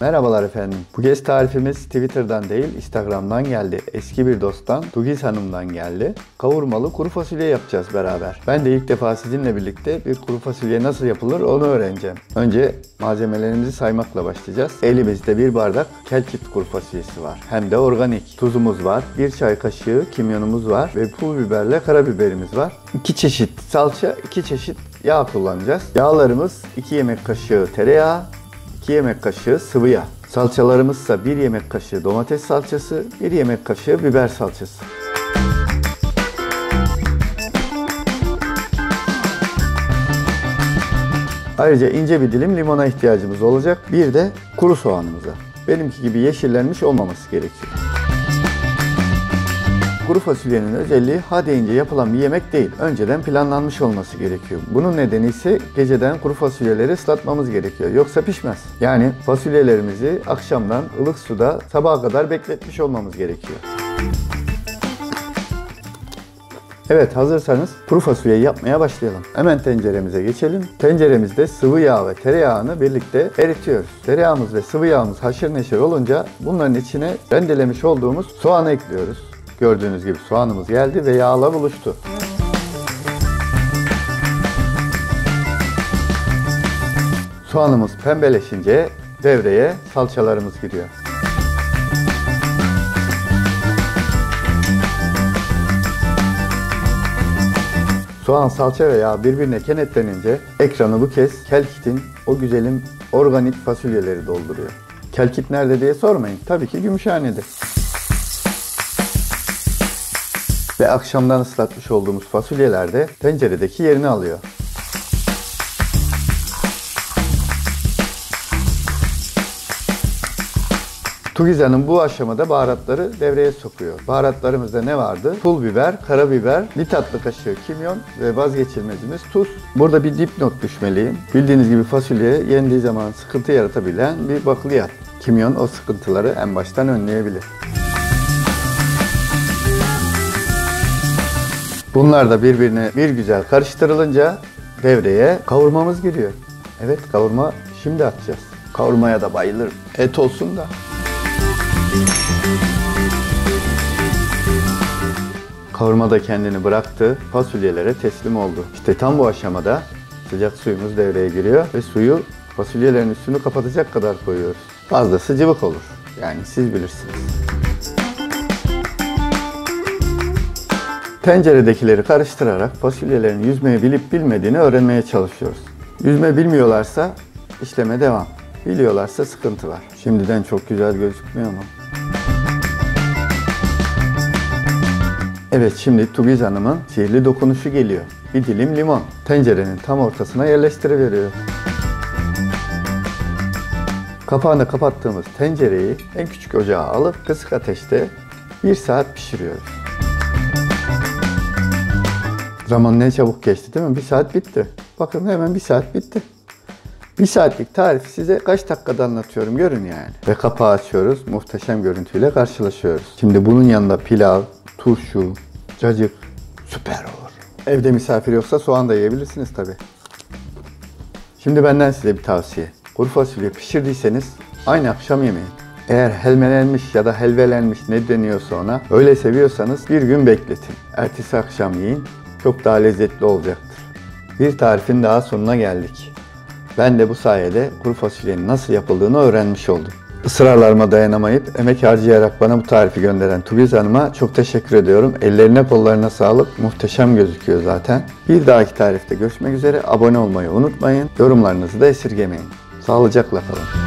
Merhabalar efendim. Bu kez tarifimiz Twitter'dan değil Instagram'dan geldi. Eski bir dosttan, Tugiz Hanım'dan geldi. Kavurmalı kuru fasulye yapacağız beraber. Ben de ilk defa sizinle birlikte bir kuru fasulye nasıl yapılır onu öğreneceğim. Önce malzemelerimizi saymakla başlayacağız. Elimizde bir bardak kelkit kuru fasulyesi var. Hem de organik. Tuzumuz var. 1 çay kaşığı kimyonumuz var. Ve pul biberle karabiberimiz var. 2 çeşit salça, 2 çeşit yağ kullanacağız. Yağlarımız 2 yemek kaşığı tereyağı, 2 yemek kaşığı sıvı yağ. Salçalarımızsa 1 yemek kaşığı domates salçası, 1 yemek kaşığı biber salçası. Ayrıca ince bir dilim limona ihtiyacımız olacak. Bir de kuru soğanımıza. Benimki gibi yeşillenmiş olmaması gerekiyor. Kuru fasulyenin özelliği ha deyince yapılan bir yemek değil. Önceden planlanmış olması gerekiyor. Bunun nedeni ise geceden kuru fasulyeleri ıslatmamız gerekiyor. Yoksa pişmez. Yani fasulyelerimizi akşamdan ılık suda sabaha kadar bekletmiş olmamız gerekiyor. Evet, hazırsanız kuru fasulyeyi yapmaya başlayalım. Hemen tenceremize geçelim. Tenceremizde sıvı yağ ve tereyağını birlikte eritiyoruz. Tereyağımız ve sıvı yağımız haşır neşir olunca bunların içine rendelemiş olduğumuz soğanı ekliyoruz. Gördüğünüz gibi soğanımız geldi ve yağla buluştu. Soğanımız pembeleşince devreye salçalarımız giriyor. Soğan, salça ve yağ birbirine kenetlenince ekranı bu kez kelkitin o güzelim organik fasulyeleri dolduruyor. Kelkit nerede diye sormayın. Tabii ki Gümüşhane'de. Ve akşamdan ıslatmış olduğumuz fasulyeler de tenceredeki yerini alıyor. Tugiz Hanım bu aşamada baharatları devreye sokuyor. Baharatlarımızda ne vardı? Pul biber, karabiber, 1 tatlı kaşığı kimyon ve vazgeçilmezimiz tuz. Burada bir dipnot düşmeliyim. Bildiğiniz gibi fasulye yendiği zaman sıkıntı yaratabilen bir bakliyat. Kimyon o sıkıntıları en baştan önleyebilir. Bunlar da birbirine bir güzel karıştırılınca devreye kavurmamız giriyor. Evet, kavurma şimdi atacağız. Kavurmaya da bayılırım. Et olsun da. Kavurma da kendini bıraktı, fasulyelere teslim oldu. İşte tam bu aşamada sıcak suyumuz devreye giriyor ve suyu fasulyelerin üstünü kapatacak kadar koyuyoruz. Fazlası cıvık olur. Yani siz bilirsiniz. Tenceredekileri karıştırarak fasulyelerin yüzmeyi bilip bilmediğini öğrenmeye çalışıyoruz. Yüzme bilmiyorlarsa işleme devam. Biliyorlarsa sıkıntı var. Şimdiden çok güzel gözükmüyor mu? Evet, şimdi Tugiz Hanım'ın sihirli dokunuşu geliyor. Bir dilim limon tencerenin tam ortasına yerleştiriveriyor. Kapağını kapattığımız tencereyi en küçük ocağa alıp kısık ateşte 1 saat pişiriyoruz. Zaman ne çabuk geçti değil mi? 1 saat bitti. Bakın hemen 1 saat bitti. 1 saatlik tarifi size kaç dakikada anlatıyorum görün yani. Ve kapağı açıyoruz. Muhteşem görüntüyle karşılaşıyoruz. Şimdi bunun yanında pilav, turşu, cacık süper olur. Evde misafir yoksa soğan da yiyebilirsiniz tabii. Şimdi benden size bir tavsiye. Kuru fasulye pişirdiyseniz aynı akşam yemeyin. Eğer helmelenmiş ya da helvelenmiş ne deniyorsa ona öyle seviyorsanız bir gün bekletin. Ertesi akşam yiyin. Çok daha lezzetli olacaktır. Bir tarifin daha sonuna geldik. Ben de bu sayede kuru fasulyenin nasıl yapıldığını öğrenmiş oldum. Israrlarıma dayanamayıp emek harcayarak bana bu tarifi gönderen Tugiz Hanım'a çok teşekkür ediyorum. Ellerine kollarına sağlık. Muhteşem gözüküyor zaten. Bir dahaki tarifte görüşmek üzere. Abone olmayı unutmayın. Yorumlarınızı da esirgemeyin. Sağlıcakla kalın.